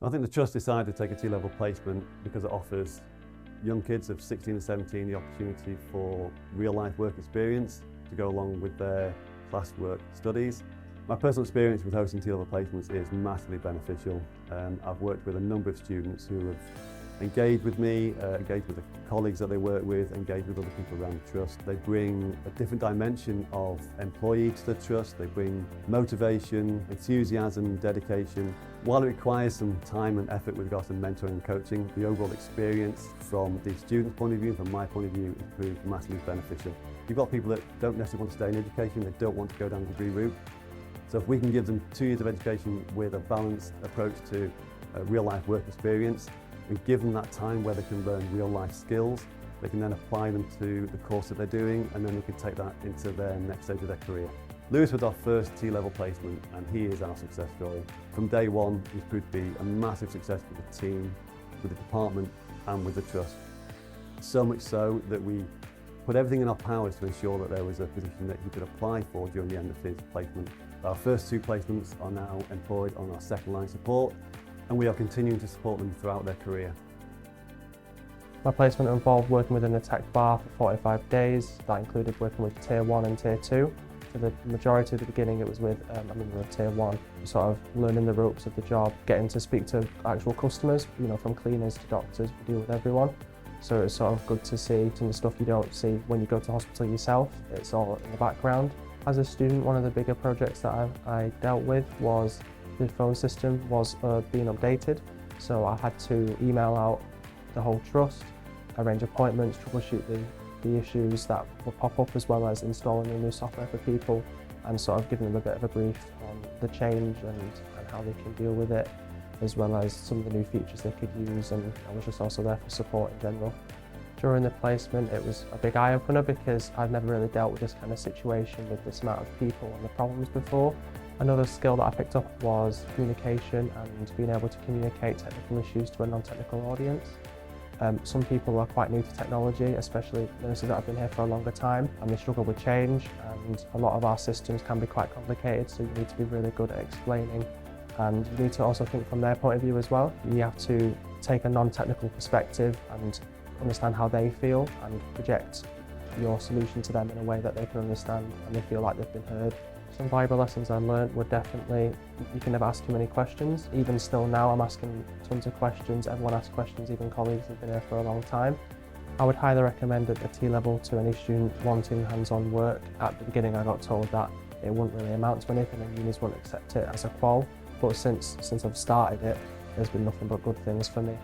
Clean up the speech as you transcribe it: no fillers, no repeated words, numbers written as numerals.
I think the Trust decided to take a T-level placement because it offers young kids of 16 and 17 the opportunity for real-life work experience to go along with their classwork studies. My personal experience with hosting T-level placements is massively beneficial. I've worked with a number of students who have engaged with me, engaged with the colleagues that they work with, engaged with other people around the Trust. They bring a different dimension of employee to the Trust. They bring motivation, enthusiasm, dedication. While it requires some time and effort with regards to mentoring and coaching, the overall experience from the student's point of view and from my point of view has proved massively beneficial. You've got people that don't necessarily want to stay in education, they don't want to go down the degree route. So if we can give them 2 years of education with a balanced approach to real-life work experience, and give them that time where they can learn real-life skills, they can then apply them to the course that they're doing, and then they can take that into their next stage of their career. Lewis was our first T-level placement, and he is our success story. From day one, he's proved to be a massive success with the team, with the department, and with the Trust. So much so that we put everything in our powers to ensure that there was a position that he could apply for during the end of his placement. Our first 2 placements are now employed on our second line support, and we are continuing to support them throughout their career. My placement involved working within a tech bar for 45 days. That included working with Tier 1 and Tier 2. For the majority of the beginning it was with a member of Tier 1, sort of learning the ropes of the job, getting to speak to actual customers, from cleaners to doctors, we deal with everyone. So it's sort of good to see some of the stuff you don't see when you go to hospital yourself. It's all in the background. As a student, one of the bigger projects that I dealt with was the phone system was being updated. So I had to email out the whole Trust, arrange appointments, troubleshoot the issues that would pop up, as well as installing the new software for people and sort of giving them a bit of a brief on the change and how they can deal with it, as well as some of the new features they could use, and I was just also there for support in general. During the placement it was a big eye-opener because I've never really dealt with this kind of situation with this amount of people and the problems before. Another skill that I picked up was communication and being able to communicate technical issues to a non-technical audience. Some people are quite new to technology, especially nurses that have been here for a longer time, and they struggle with change, and a lot of our systems can be quite complicated, so you need to be really good at explaining, and you need to also think from their point of view as well. You have to take a non-technical perspective and understand how they feel and project your solution to them in a way that they can understand and they feel like they've been heard. Some valuable lessons I learned were definitely, you can never ask too many questions. Even still now, I'm asking tons of questions. Everyone asks questions, even colleagues who've been here for a long time. I would highly recommend at the T-level to any student wanting hands-on work. At the beginning, I got told that it wouldn't really amount to anything and unis wouldn't accept it as a qual. But since I've started it, there's been nothing but good things for me.